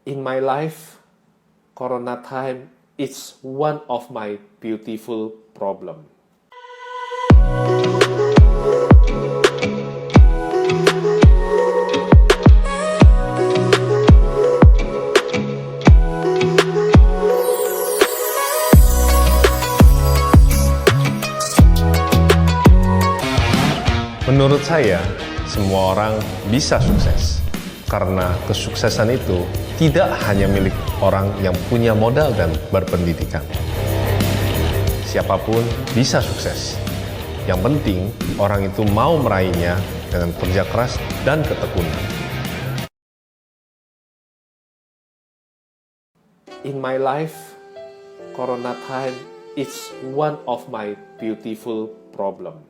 In my life, Corona time is one of my beautiful problem. Menurut saya, semua orang bisa sukses. Karena kesuksesan itu tidak hanya milik orang yang punya modal dan berpendidikan. Siapapun bisa sukses. Yang penting, orang itu mau meraihnya dengan kerja keras dan ketekunan. In my life, Corona time is one of my beautiful problem.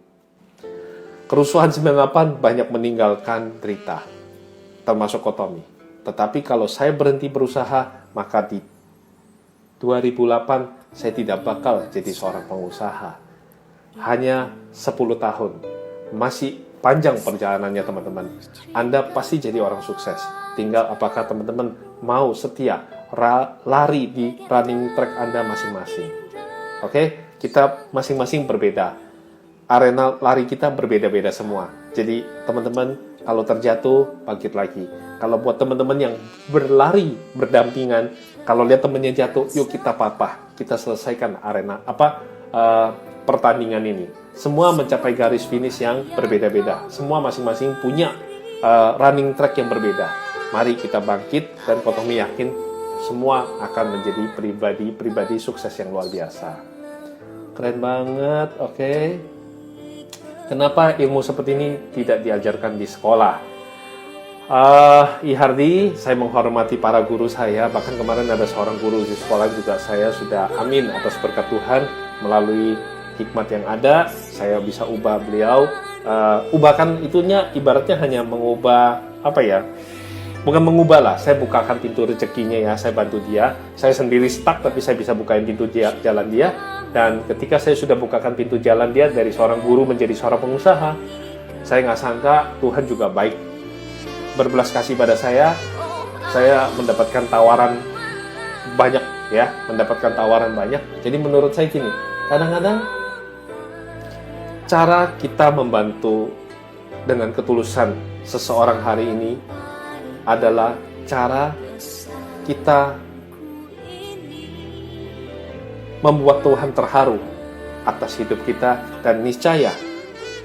Kerusuhan 98 banyak meninggalkan derita, termasuk Kotomi. Tetapi kalau saya berhenti berusaha, maka di 2008 saya tidak bakal jadi seorang pengusaha. Hanya 10 tahun. Masih panjang perjalanannya teman-teman. Anda pasti jadi orang sukses. Tinggal apakah teman-teman mau setia lari di running track Anda masing-masing. Oke? Kita masing-masing berbeda. Arena lari kita berbeda-beda semua. Jadi teman-teman kalau terjatuh bangkit lagi. Kalau buat teman-teman yang berlari berdampingan, kalau lihat temannya jatuh, yuk kita papah, kita selesaikan arena pertandingan ini. Semua mencapai garis finish yang berbeda-beda. Semua masing-masing punya running track yang berbeda. Mari kita bangkit dan Kotomi yakin semua akan menjadi pribadi sukses yang luar biasa. Keren banget, oke? Kenapa ilmu seperti ini tidak diajarkan di sekolah? Hardy, saya menghormati para guru saya. Bahkan kemarin ada seorang guru di sekolah juga saya sudah amin atas berkat Tuhan. Melalui hikmat yang ada, saya bisa ubah beliau. Ubahkan itunya ibaratnya hanya mengubah, bukan mengubah lah, saya bukakan pintu rezekinya ya, saya bantu dia. Saya sendiri stuck, tapi saya bisa bukain pintu jalan dia. Dan ketika saya sudah bukakan pintu jalan dia dari seorang guru menjadi seorang pengusaha, saya nggak sangka Tuhan juga baik. Berbelas kasih pada saya mendapatkan tawaran banyak ya, Jadi menurut saya gini, kadang-kadang cara kita membantu dengan ketulusan seseorang hari ini adalah cara kita membuat Tuhan terharu atas hidup kita, dan niscaya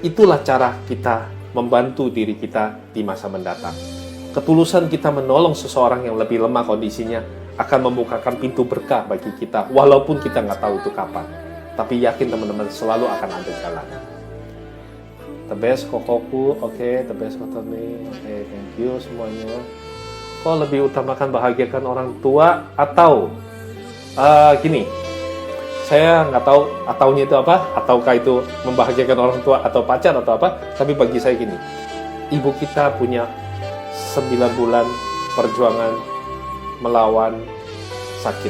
itulah cara kita membantu diri kita di masa mendatang. Ketulusan kita menolong seseorang yang lebih lemah kondisinya akan membukakan pintu berkah bagi kita, walaupun kita nggak tahu itu kapan. Tapi yakin teman-teman, selalu akan ada jalan. The best Kokoku, oke, the best Kotomi, oke, thank you semuanya. Kok lebih utamakan bahagiakan orang tua atau gini? Saya nggak tahu ataunya itu apa, ataukah itu membahagiakan orang tua atau pacar atau apa, tapi bagi saya gini, ibu kita punya 9 bulan perjuangan melawan sakit.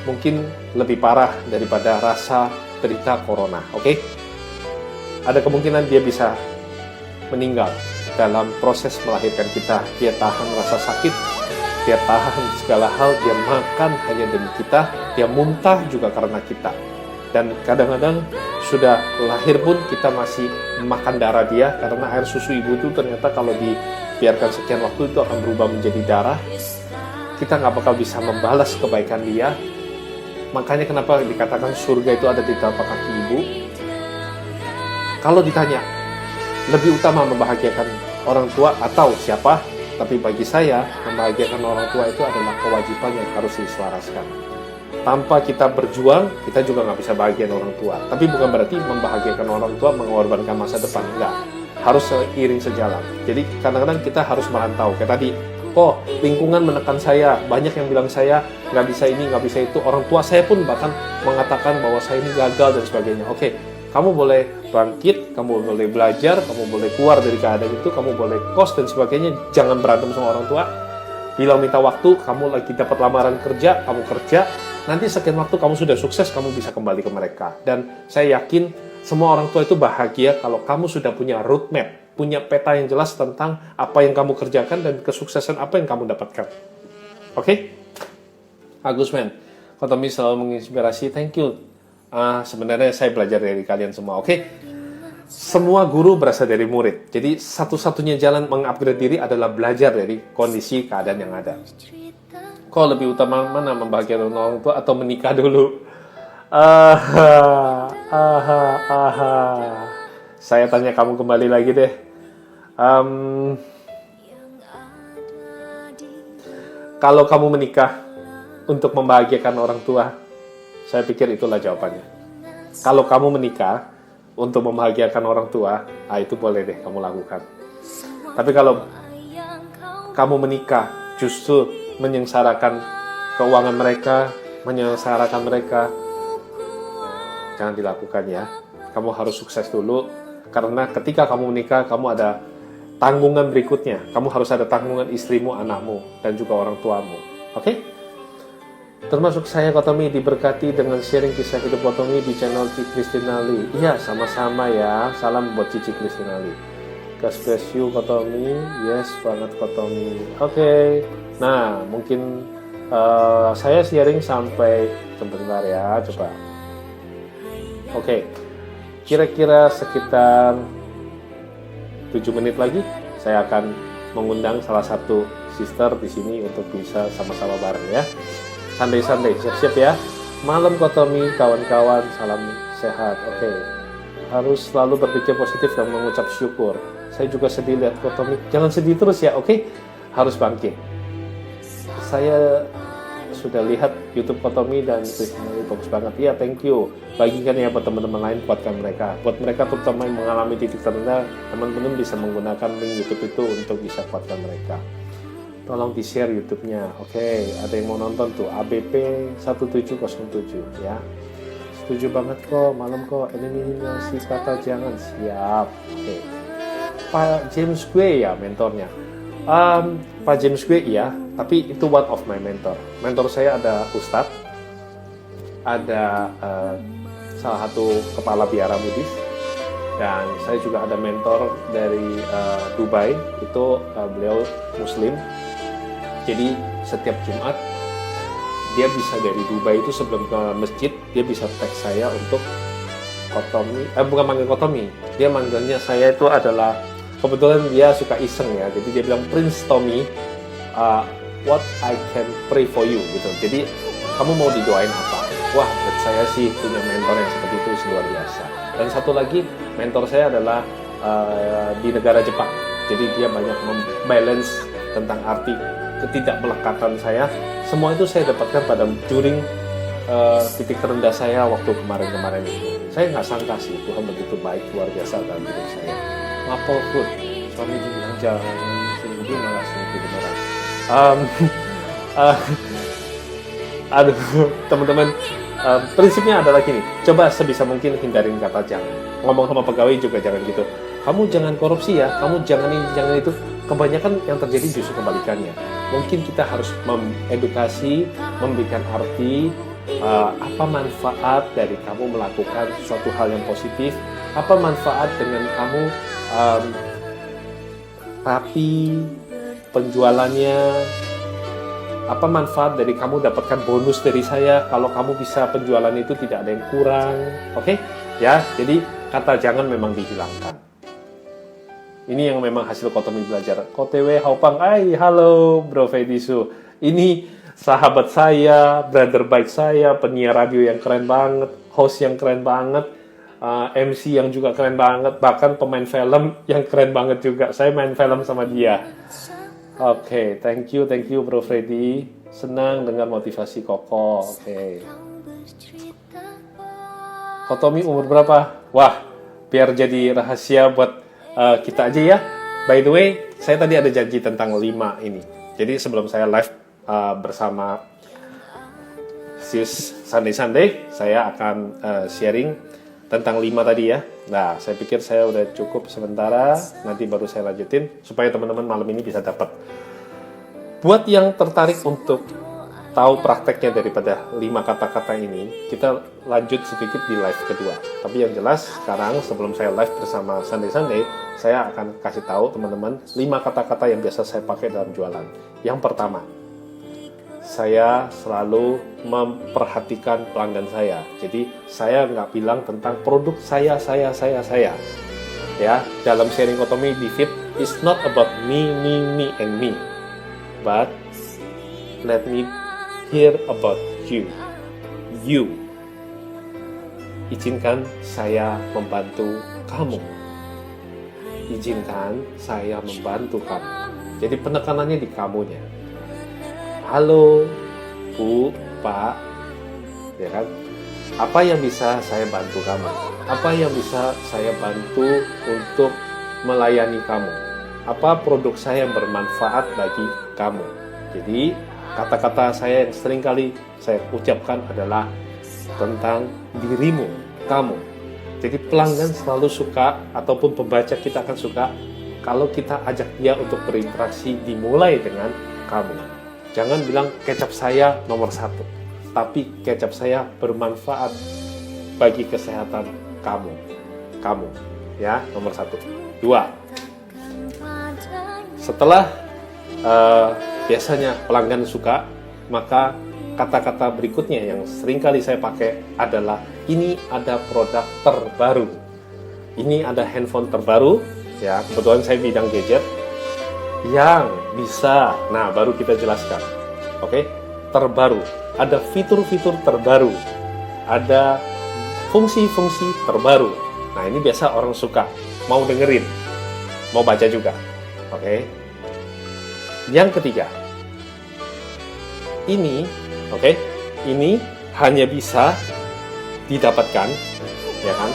Mungkin lebih parah daripada rasa derita corona, oke? Ada kemungkinan dia bisa meninggal dalam proses melahirkan kita. Dia tahan rasa sakit, dia tahan segala hal, dia makan hanya demi kita, dia muntah juga karena kita. Dan kadang-kadang sudah lahir pun kita masih makan darah dia, karena air susu ibu itu ternyata kalau dibiarkan sekian waktu itu akan berubah menjadi darah. Kita nggak bakal bisa membalas kebaikan dia. Makanya kenapa dikatakan surga itu ada di telapak kaki ibu. Kalau ditanya, lebih utama membahagiakan orang tua atau siapa? Tapi bagi saya, membahagiakan orang tua itu adalah kewajiban yang harus diselaraskan. Tanpa kita berjuang, kita juga nggak bisa bahagiakan orang tua. Tapi bukan berarti membahagiakan orang tua mengorbankan masa depan. Enggak. Harus seiring sejalan. Jadi kadang-kadang kita harus merantau. Kayak tadi, lingkungan menekan saya. Banyak yang bilang saya nggak bisa ini, nggak bisa itu. Orang tua saya pun bahkan mengatakan bahwa saya ini gagal dan sebagainya. Oke, kamu boleh bangkit, kamu boleh belajar, kamu boleh keluar dari keadaan itu, kamu boleh kos dan sebagainya. Jangan berantem sama orang tua. Bila minta waktu, kamu lagi dapat lamaran kerja, kamu kerja. Nanti sekian waktu kamu sudah sukses, kamu bisa kembali ke mereka. Dan saya yakin semua orang tua itu bahagia kalau kamu sudah punya roadmap punya peta yang jelas tentang apa yang kamu kerjakan dan kesuksesan apa yang kamu dapatkan. Oke? Agus men, Kotomi selalu menginspirasi. Thank you. Sebenarnya saya belajar dari kalian semua. Oke? Semua guru berasal dari murid. Jadi satu-satunya jalan mengupgrade diri adalah belajar dari kondisi keadaan yang ada. Kok lebih utama mana, membahagiakan orang tua atau menikah dulu? Saya tanya kamu kembali lagi deh. Kalau kamu menikah untuk membahagiakan orang tua, saya pikir itulah jawabannya. Kalau kamu menikah untuk membahagiakan orang tua, itu boleh deh kamu lakukan. Tapi kalau kamu menikah justru menyengsarakan keuangan mereka, menyengsarakan mereka, jangan dilakukan ya. Kamu harus sukses dulu, karena ketika kamu menikah, kamu ada tanggungan berikutnya. Kamu harus ada tanggungan istrimu, anakmu, dan juga orang tuamu. Oke? Termasuk saya, Kotomi, diberkati dengan sharing kisah hidup Kotomi di channel Cici Christina Lee. Iya, sama-sama ya. Salam buat Cici Christina Lee. God bless you, Kotomi. Yes, banget, Kotomi. Oke. Nah, mungkin saya sharing sampai sebentar ya, coba. Oke. Kira-kira sekitar 7 menit lagi, saya akan mengundang salah satu sister di sini untuk bisa sama-sama bareng ya. Santai-santai, siap-siap ya. Malam Kotomi, kawan-kawan, salam sehat. Oke. Harus selalu berpikir positif dan mengucap syukur. Saya juga sedih lihat Kotomi. Jangan sedih terus ya, oke? Harus bangkit. Saya sudah lihat YouTube Kotomi dan Christina Lee, bagus banget. Iya, thank you. Bagikan ya buat teman-teman lain, kuatkan mereka. Buat mereka terutama yang mengalami titik terendah, teman-teman bisa menggunakan link YouTube itu untuk bisa kuatkan mereka. Tolong di-share YouTube-nya. Oke, ada yang mau nonton tuh, ABP 1707 ya. Setuju banget kok, malam kok. Eliminasi kata jangan. Siap. Oke. Pak James Gue ya mentornya. Pak James Gue iya, tapi itu one of my mentor. Mentor saya ada Ustadz, ada salah satu kepala biara Buddhis, dan saya juga ada mentor dari Dubai, itu beliau Muslim. Jadi setiap Jumat dia bisa dari Dubai itu sebelum ke masjid dia bisa teks saya untuk Kotomi, bukan manggil Kotomi, dia manggilnya saya itu adalah, kebetulan dia suka iseng ya, jadi dia bilang Prince Tommy, what I can pray for you gitu. Jadi kamu mau didoain apa? Wah, buat saya sih punya mentor yang seperti itu luar biasa. Dan satu lagi mentor saya adalah di negara Jepang. Jadi dia banyak membalance tentang arti ketidakmelekatan saya. Semua itu saya dapatkan pada during titik terendah saya waktu kemarin-kemarin itu. Saya nggak sangka sih Tuhan begitu baik luar biasa dalam hidup saya. Maple food, suami bilang jangan selingkuh, malah selingkuh beneran. Aduh, teman-teman, prinsipnya adalah gini, coba sebisa mungkin hindarin kata jangan. Ngomong sama pegawai juga jangan gitu. Kamu jangan korupsi ya, kamu jangan ini, jangan itu. Kebanyakan yang terjadi justru kebalikannya. Mungkin kita harus mengedukasi, memberikan arti, apa manfaat dari kamu melakukan suatu hal yang positif, apa manfaat dengan kamu rapi penjualannya, apa manfaat dari kamu dapatkan bonus dari saya kalau kamu bisa penjualan itu tidak ada yang kurang. Oke? Ya, jadi kata jangan memang dihilangkan. Ini yang memang hasil Kotomi belajar. Kotewe Haupang, halo Bro Fedisu. Ini sahabat saya, brother baik saya, penyiar radio yang keren banget, host yang keren banget, MC yang juga keren banget, bahkan pemain film yang keren banget juga. Saya main film sama dia. Oke, thank you Bro Freddy. Senang dengar motivasi Koko. Oke. Kotomi umur berapa? Wah, biar jadi rahasia buat kita aja ya. By the way, saya tadi ada janji tentang 5 ini. Jadi sebelum saya live bersama Sis Sunday, saya akan sharing tentang 5 tadi ya. Nah, saya pikir saya udah cukup sementara, nanti baru saya lanjutin supaya teman-teman malam ini bisa dapat. Buat yang tertarik untuk tahu prakteknya daripada 5 kata-kata ini, kita lanjut sedikit di live kedua. Tapi yang jelas sekarang sebelum saya live bersama Sunday, saya akan kasih tahu teman-teman 5 kata-kata yang biasa saya pakai dalam jualan. Yang pertama, saya selalu memperhatikan pelanggan saya. Jadi saya nggak bilang tentang produk saya. Ya, dalam sharing otomi di feed, it's not about me, and me. But let me hear about you. You. Izinkan saya membantu kamu. Izinkan saya membantu kamu. Jadi penekanannya di kamunya. Halo, Bu, Pak, ya kan? Apa yang bisa saya bantu kamu? Apa yang bisa saya bantu untuk melayani kamu? Apa produk saya yang bermanfaat bagi kamu? Jadi, kata-kata saya yang sering kali saya ucapkan adalah tentang dirimu, kamu. Jadi pelanggan selalu suka, ataupun pembaca kita akan suka, kalau kita ajak dia untuk berinteraksi dimulai dengan kamu. Jangan bilang kecap saya nomor 1, tapi kecap saya bermanfaat bagi kesehatan kamu. Kamu, ya, nomor 1. 2. Setelah biasanya pelanggan suka, maka kata-kata berikutnya yang sering kali saya pakai adalah ini ada produk terbaru. Ini ada handphone terbaru, ya, kebetulan saya bidang gadget yang bisa, nah baru kita jelaskan, oke? Terbaru, ada fitur-fitur terbaru, ada fungsi-fungsi terbaru. Nah ini biasa orang suka, mau dengerin, mau baca juga, oke? Yang ketiga, ini, oke? Ini hanya bisa didapatkan, ya kan?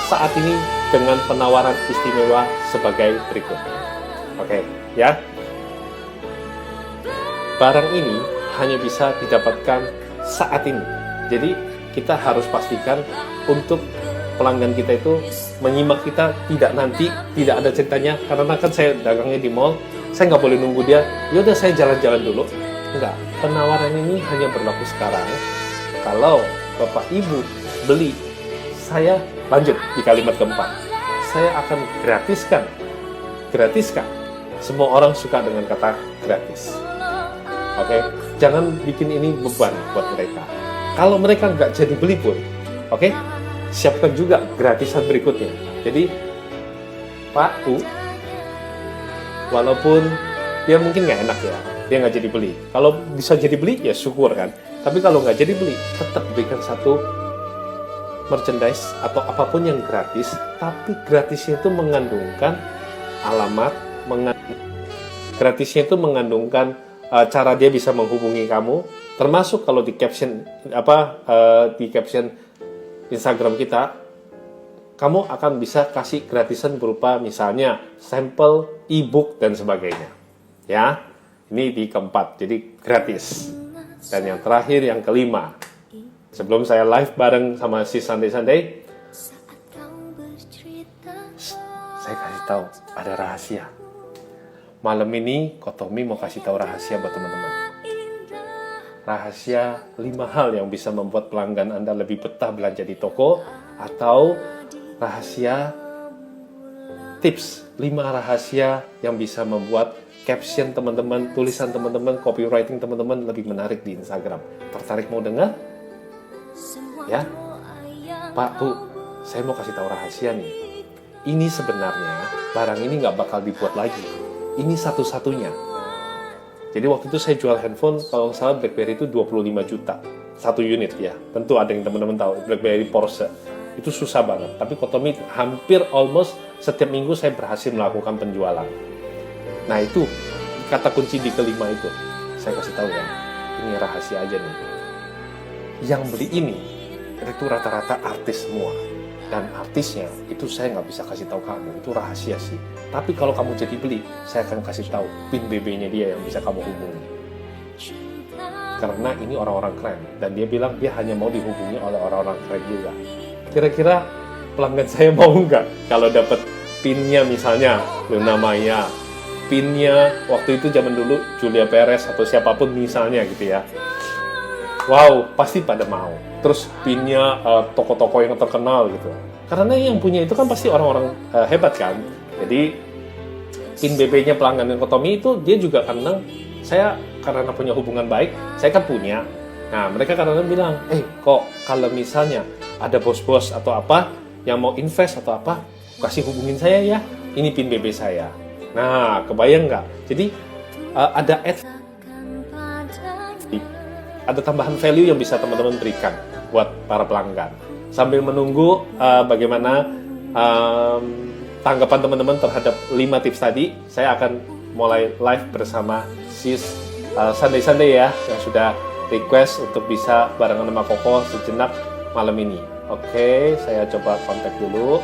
Saat ini dengan penawaran istimewa sebagai berikut, oke? Ya, barang ini hanya bisa didapatkan saat ini. Jadi kita harus pastikan untuk pelanggan kita itu menyimak kita, tidak nanti, tidak ada ceritanya. Karena kan saya dagangnya di mall, saya nggak boleh nunggu dia. Yaudah saya jalan-jalan dulu. Enggak, penawaran ini hanya berlaku sekarang. Kalau Bapak Ibu beli, saya lanjut di kalimat keempat. Saya akan gratiskan. Semua orang suka dengan kata gratis. Oke, jangan bikin ini beban buat mereka. Kalau mereka nggak jadi beli pun, oke, siapkan juga gratisan berikutnya. Jadi, Pak, Bu, walaupun dia mungkin nggak enak ya, dia nggak jadi beli. Kalau bisa jadi beli, ya syukur kan. Tapi kalau nggak jadi beli, tetap berikan satu merchandise atau apapun yang gratis, tapi gratisnya itu mengandungkan alamat, gratisnya itu mengandungkan cara dia bisa menghubungi kamu, termasuk kalau di caption di caption Instagram kita, kamu akan bisa kasih gratisan berupa misalnya sampel e-book dan sebagainya. Ya, ini di keempat, jadi gratis. Dan yang terakhir, yang kelima, sebelum saya live bareng sama si Sunday, saya kasih tahu ada rahasia. Malam ini Kotomi mau kasih tahu rahasia buat teman-teman. Rahasia 5 hal yang bisa membuat pelanggan Anda lebih betah belanja di toko, atau rahasia tips 5 rahasia yang bisa membuat caption teman-teman, tulisan teman-teman, copywriting teman-teman lebih menarik di Instagram. Tertarik mau dengar? Ya, Pak, Bu, saya mau kasih tahu rahasia nih. Ini sebenarnya barang ini nggak bakal dibuat lagi. Ini satu-satunya. Jadi waktu itu saya jual handphone, kalau nggak salah BlackBerry itu 25 juta. 1 unit ya. Tentu ada yang teman-teman tahu, BlackBerry Porsche. Itu susah banget. Tapi Kotomi hampir almost setiap minggu saya berhasil melakukan penjualan. Nah itu, kata kunci di kelima itu. Saya kasih tahu ya, ini rahasia aja nih. Yang beli ini, itu rata-rata artis semua. Dan artisnya itu saya nggak bisa kasih tahu kamu, itu rahasia sih. Tapi kalau kamu jadi beli, saya akan kasih tahu PIN BB-nya dia yang bisa kamu hubungi. Karena ini orang-orang keren, dan dia bilang dia hanya mau dihubungi oleh orang-orang keren juga. Kira-kira pelanggan saya mau nggak kalau dapat PIN-nya misalnya Luna Maya, PIN-nya waktu itu zaman dulu Julia Perez atau siapapun misalnya gitu ya. wow, pasti pada mau. Terus pinnya toko-toko yang terkenal gitu. Karena yang punya itu kan pasti orang-orang hebat kan. Jadi pin BB-nya pelanggan yang Kotomi itu dia juga karena saya karena punya hubungan baik, saya kan punya. Nah, mereka kadang-kadang bilang, kok kalau misalnya ada bos-bos atau apa yang mau invest atau apa, kasih hubungin saya ya, ini pin BB saya. Nah, kebayang nggak? Jadi ada tambahan value yang bisa teman-teman berikan buat para pelanggan. Sambil menunggu bagaimana tanggapan teman-teman terhadap 5 tips tadi, saya akan mulai live bersama Sis Sunday ya, yang sudah request untuk bisa barengan sama Koko sejenak malam ini. Oke, saya coba kontak dulu.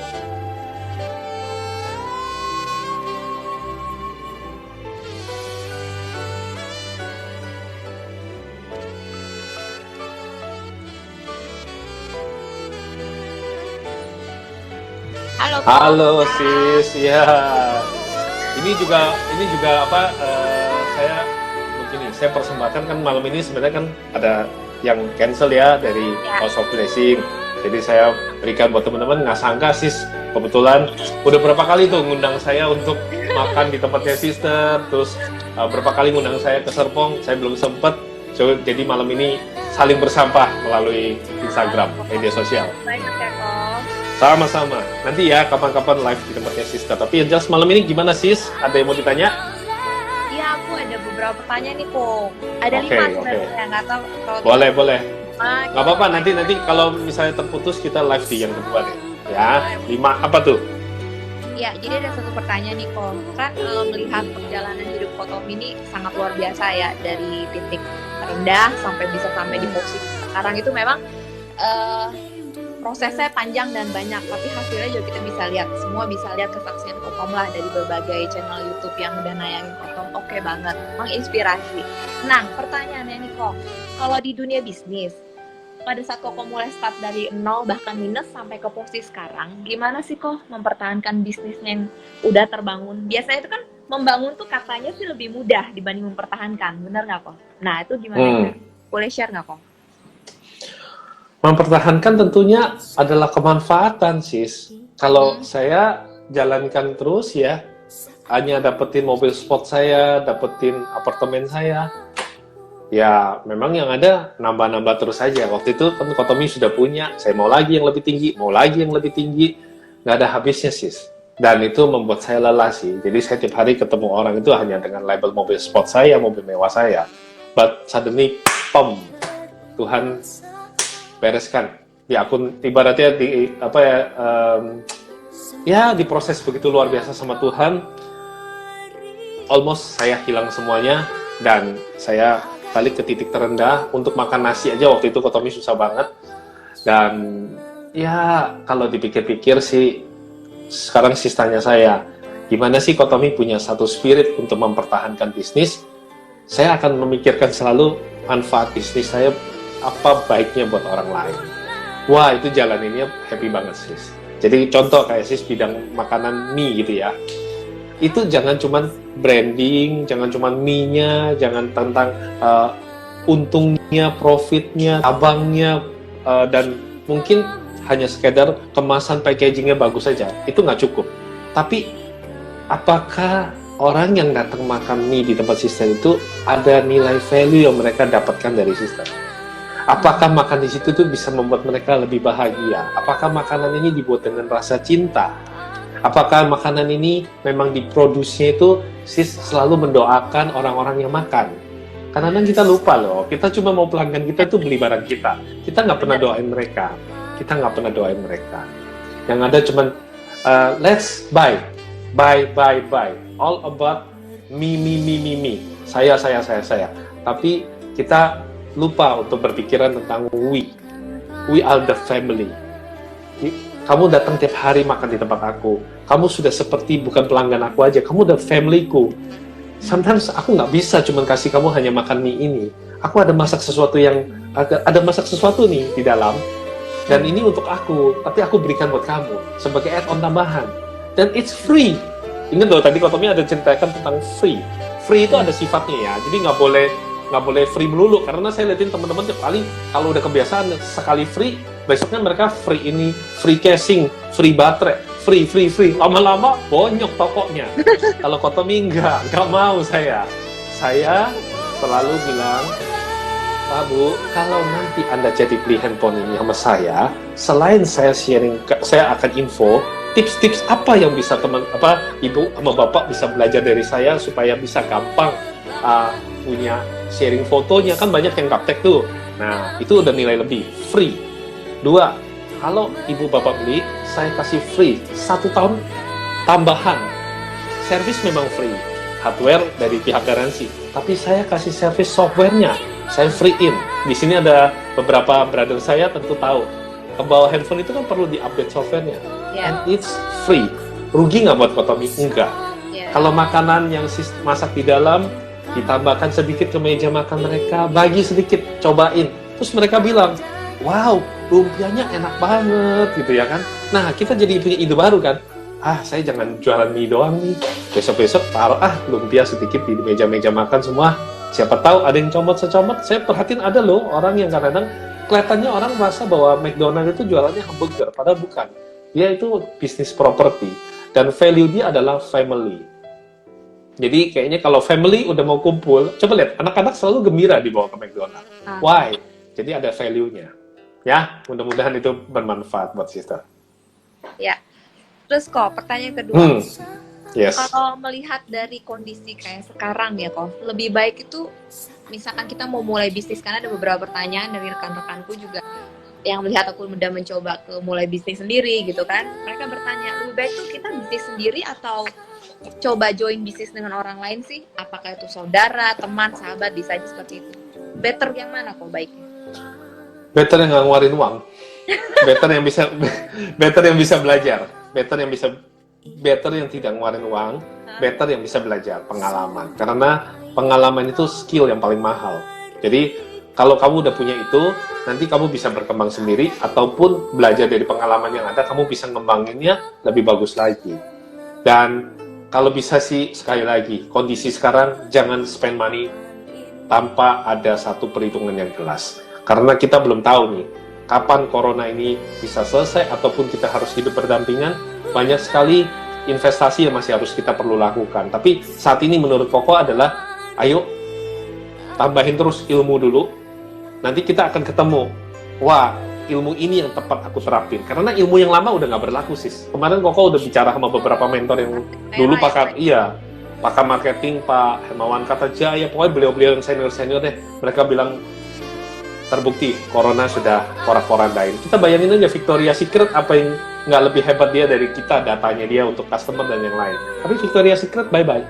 Halo sis, ya. Ini juga apa? Saya persembahkan kan malam ini sebenarnya kan ada yang cancel ya dari House of Blessing. Jadi saya berikan buat teman-teman. Nggak sangka sis, kebetulan udah berapa kali tuh ngundang saya untuk makan di tempatnya sister. Terus berapa kali ngundang saya ke Serpong, saya belum sempet. Jadi malam ini saling bersampah melalui Instagram, media sosial. Banyak ya kok. Sama-sama. Nanti ya kapan-kapan live di tempatnya sister. Tapi yang jelas malam ini gimana sis? Ada yang mau ditanya? Iya, aku ada beberapa pertanyaan nih kok. Ada 5 sebenarnya, nggak tahu kalau boleh. Nggak apa-apa, nanti kalau misalnya terputus kita live di yang kedua deh. Ya, 5 apa tuh? Iya, jadi ada satu pertanyaan nih kok. Kan melihat perjalanan hidup Kotomi ini sangat luar biasa ya, dari titik rendah sampai di posisi sekarang itu memang prosesnya panjang dan banyak, tapi hasilnya juga kita bisa lihat. Semua bisa lihat kesaksian Kokom lah dari berbagai channel YouTube yang udah nayangin Kokom. Oke banget, menginspirasi. Nah, pertanyaannya nih kok, kalau di dunia bisnis, pada saat Kokom mulai start dari 0 bahkan minus sampai ke posisi sekarang, gimana sih kok mempertahankan bisnisnya yang udah terbangun? Biasanya itu kan membangun tuh katanya sih lebih mudah dibanding mempertahankan, bener nggak kok? Nah, itu gimana? Boleh share nggak kok? Mempertahankan tentunya adalah kemanfaatan sis. Kalau saya jalankan terus ya, hanya dapetin mobil sport saya, dapetin apartemen saya, ya memang yang ada nambah-nambah terus saja. Waktu itu kan Kotomi sudah punya, saya mau lagi yang lebih tinggi, nggak ada habisnya sis. Dan itu membuat saya lelah sih. Jadi saya tiap hari ketemu orang itu hanya dengan label mobil sport saya, mobil mewah saya. But suddenly, Tuhan bereskan di akun, ibaratnya diproses begitu luar biasa sama Tuhan. Almost saya hilang semuanya dan saya balik ke titik terendah. Untuk makan nasi aja waktu itu Kotomi susah banget. Dan ya kalau dipikir-pikir sih, sekarang sis tanya saya, gimana sih Kotomi punya satu spirit untuk mempertahankan bisnis? Saya akan memikirkan selalu manfaat bisnis saya, apa baiknya buat orang lain. Wah, itu jalaninnya happy banget sis. Jadi contoh kayak sis bidang makanan mie gitu ya, itu jangan cuman branding, jangan cuman mie-nya, jangan tentang untungnya, profitnya, abangnya, dan mungkin hanya sekedar kemasan packagingnya bagus saja, itu nggak cukup. Tapi apakah orang yang datang makan mie di tempat sister itu ada nilai value yang mereka dapatkan dari sister? Apakah makan di situ tuh bisa membuat mereka lebih bahagia? Apakah makanan ini dibuat dengan rasa cinta? Apakah makanan ini memang diprodusnya itu sis selalu mendoakan orang-orang yang makan? Kadang-kadang kita lupa loh, kita cuma mau pelanggan kita tuh beli barang kita. Kita nggak pernah doain mereka. Yang ada cuman let's buy. All about me. Saya. Tapi kita lupa untuk berpikiran tentang we are the family. Kamu datang tiap hari makan di tempat aku, kamu sudah seperti bukan pelanggan aku aja, kamu udah familyku. Sometimes aku nggak bisa cuma kasih kamu hanya makan mie ini, aku ada masak sesuatu nih di dalam, dan ini untuk aku, tapi aku berikan buat kamu sebagai add-on tambahan, dan it's free. Ingat loh tadi Kotomi ada ceritakan tentang free itu ada sifatnya ya, jadi nggak boleh nggak boleh free melulu, karena saya liatin teman-teman tiap kali kalau udah kebiasaan sekali free, besoknya mereka free ini, free casing, free baterai, free, lama-lama bonyok tokonya. Kalau Kotomi nggak mau saya selalu bilang, Pak Bu, kalau nanti Anda jadi beli handphone ini sama saya, selain saya sharing, saya akan info tips-tips apa yang bisa ibu sama bapak bisa belajar dari saya supaya bisa gampang punya sharing fotonya, kan banyak yang gaptek tuh. Nah, itu udah nilai lebih, free. 2, kalau ibu bapak beli, saya kasih free 1 tahun tambahan. Servis memang free, hardware dari pihak garansi, tapi saya kasih servis softwarenya, saya free-in. Di sini ada beberapa brother saya tentu tahu, kebawa handphone itu kan perlu di-update softwarenya. Yeah. And it's free. Rugi nggak buat Kotomi? Enggak. Yeah. Kalau makanan yang masak di dalam, ditambahkan sedikit ke meja makan mereka, bagi sedikit, cobain. Terus mereka bilang, wow, lumpianya enak banget, gitu ya kan. Nah, kita jadi punya ide baru kan. Saya jangan jualan mie doang nih. Besok-besok taruh lumpia sedikit di meja-meja makan semua. Siapa tahu ada yang comot-secomot. Saya perhatiin ada loh orang yang kadang-kadang kelihatannya orang merasa bahwa McDonald itu jualannya hamburger, padahal bukan. Dia itu bisnis properti, dan value dia adalah family. Jadi kayaknya kalau family udah mau kumpul, coba lihat, anak-anak selalu gembira dibawa ke McDonald. Why? Jadi ada value-nya. Ya, mudah-mudahan itu bermanfaat buat sister. Ya. Terus kok, pertanyaan kedua. Yes. Kalau melihat dari kondisi kayak sekarang ya kok, lebih baik itu misalkan kita mau mulai bisnis, karena ada beberapa pertanyaan dari rekan-rekanku juga yang melihat aku udah mencoba ke mulai bisnis sendiri gitu kan. Mereka bertanya, lebih baik tuh kita bisnis sendiri atau coba join bisnis dengan orang lain sih? Apakah itu saudara, teman, sahabat, bisa aja seperti itu. Better yang mana kok baiknya? Better yang nggak ngeluarin uang. Better yang bisa belajar. Better yang tidak ngeluarin uang. Better yang bisa belajar, pengalaman. Karena pengalaman itu skill yang paling mahal. Jadi kalau kamu udah punya itu, nanti kamu bisa berkembang sendiri, ataupun belajar dari pengalaman yang ada, kamu bisa ngembanginnya lebih bagus lagi. Dan kalau bisa sih, sekali lagi, kondisi sekarang, jangan spend money tanpa ada satu perhitungan yang jelas. Karena kita belum tahu nih, kapan corona ini bisa selesai, ataupun kita harus hidup berdampingan. Banyak sekali investasi yang masih harus kita perlu lakukan. Tapi saat ini menurut Koko adalah, ayo, tambahin terus ilmu dulu. Nanti kita akan ketemu, wah, ilmu ini yang tepat aku terapin. Karena ilmu yang lama udah nggak berlaku, sis. Kemarin Koko udah bicara sama beberapa mentor yang dulu pakar marketing, Pak Hermawan Kartajaya, pokoknya beliau-beliau yang senior-senior deh. Mereka bilang, terbukti, corona sudah porak-porandain. Kita bayangin aja Victoria's Secret, apa yang nggak lebih hebat dia dari kita, datanya dia untuk customer dan yang lain. Tapi Victoria's Secret, bye-bye.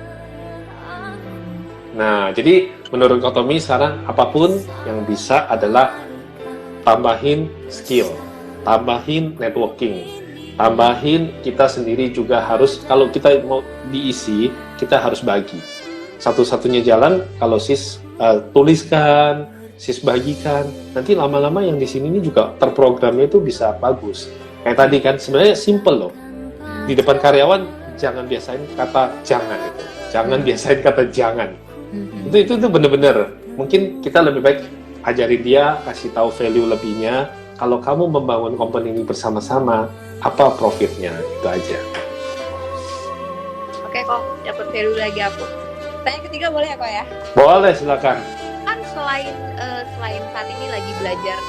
Nah, jadi menurut Kotomi sekarang apapun yang bisa adalah tambahin skill, tambahin networking, tambahin kita sendiri juga harus, kalau kita mau diisi, kita harus bagi. Satu-satunya jalan kalau sis tuliskan, sis bagikan, nanti lama-lama yang di sini ini juga terprogramnya itu bisa bagus. Kayak tadi kan sebenarnya simple loh. Di depan karyawan jangan biasain kata jangan itu. Jangan biasain kata jangan. Itu bener-bener. Mungkin kita lebih baik ajarin dia, kasih tahu value lebihnya. Kalau kamu membangun company ini bersama-sama, apa profitnya? Itu aja. Oke kok, dapat value lagi aku. Tanya ketiga boleh ya kok ya? Boleh, silakan. Kan selain saat ini lagi belajar,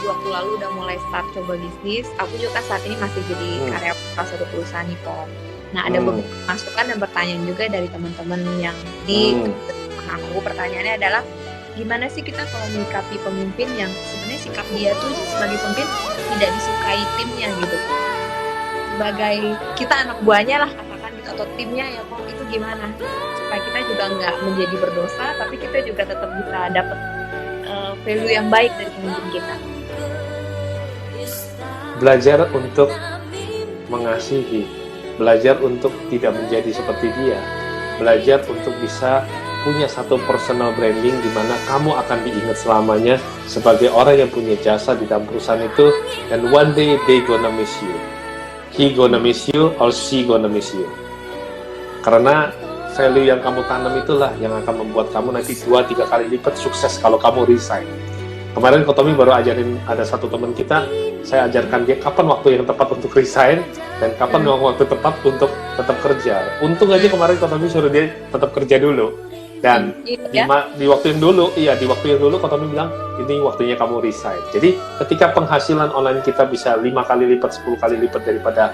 2 waktu lalu udah mulai start coba bisnis, aku juga saat ini masih jadi karyawan salah satu perusahaan nih kok. Nah, ada beberapa masukan dan pertanyaan juga dari teman-teman yang di aku. Pertanyaannya adalah, gimana sih kita kalau menyikapi pemimpin yang sebenarnya sikap dia tuh sebagai pemimpin tidak disukai timnya gitu. Sebagai kita anak buahnya lah katakan gitu, atau timnya ya kok, itu gimana? Supaya kita juga nggak menjadi berdosa, tapi kita juga tetap bisa dapat value yang baik dari pemimpin kita. Belajar untuk mengasihi, belajar untuk tidak menjadi seperti dia, belajar untuk bisa punya satu personal branding di mana kamu akan diingat selamanya sebagai orang yang punya jasa di dalam perusahaan itu, and one day they gonna miss you, he gonna miss you, or she gonna miss you. Karena value yang kamu tanam itulah yang akan membuat kamu nanti 2-3 kali lipat sukses kalau kamu resign. Kemarin Kotomi baru ajarin, ada satu teman kita, saya ajarkan dia kapan waktu yang tepat untuk resign dan kapan waktu tepat untuk tetap kerja. Untung aja kemarin Kotomi suruh dia tetap kerja dulu. Dan di waktu yang dulu Kotomi bilang ini waktunya kamu resign. Jadi ketika penghasilan online kita bisa 5 kali lipat, 10 kali lipat daripada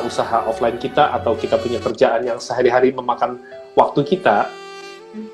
usaha offline kita, atau kita punya kerjaan yang sehari-hari memakan waktu kita.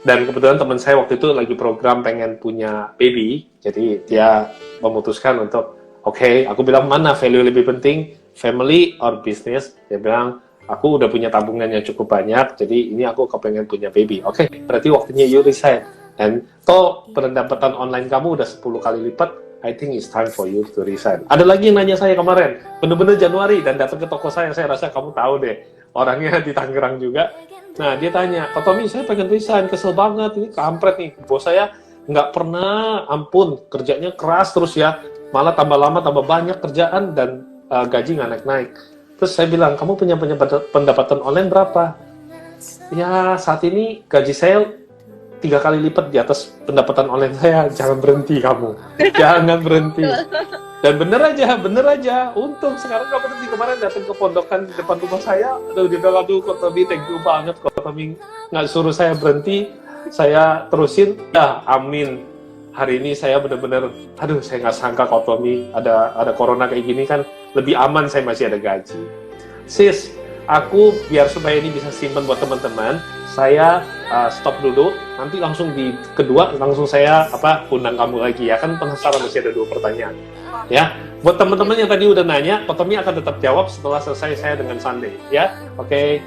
Dan kebetulan teman saya waktu itu lagi program pengen punya baby, jadi dia memutuskan untuk oke, aku bilang mana value lebih penting, family or business? Dia bilang aku udah punya tabungan yang cukup banyak, jadi ini aku kepengen punya baby. Oke, berarti waktunya you resign. Dan toh pendapatan online kamu udah 10 kali lipat, I think it's time for you to resign. Ada lagi yang nanya saya kemarin, bener-bener Januari, dan datang ke toko saya rasa kamu tahu deh, orangnya di Tangerang juga. Nah, dia tanya, Pak Tommy, saya pengen resign, kesel banget, ini kampret nih, bos saya nggak pernah, ampun, kerjanya keras terus ya, malah tambah lama, tambah banyak kerjaan, dan gaji nggak naik-naik. Terus saya bilang, kamu punya pendapatan online berapa? Ya, saat ini gaji saya 3 kali lipat di atas pendapatan online saya. Jangan berhenti kamu, jangan berhenti. Dan bener aja, untung sekarang kamu berhenti. Kemarin datang ke pondokan di depan rumah saya, dia bilang, aduh Kotomi, thank you banget, Kotomi nggak suruh saya berhenti, saya terusin, ya amin. Hari ini saya bener-bener, aduh saya nggak sangka Kotomi ada corona kayak gini kan, lebih aman, saya masih ada gaji. Sis, aku biar supaya ini bisa simpen buat teman-teman, saya stop dulu, nanti langsung di kedua langsung saya undang kamu lagi ya, kan penasaran masih ada 2 pertanyaan ya. Buat teman-teman yang tadi udah nanya, Kotomi akan tetap jawab setelah selesai saya dengan Sunday ya. Oke.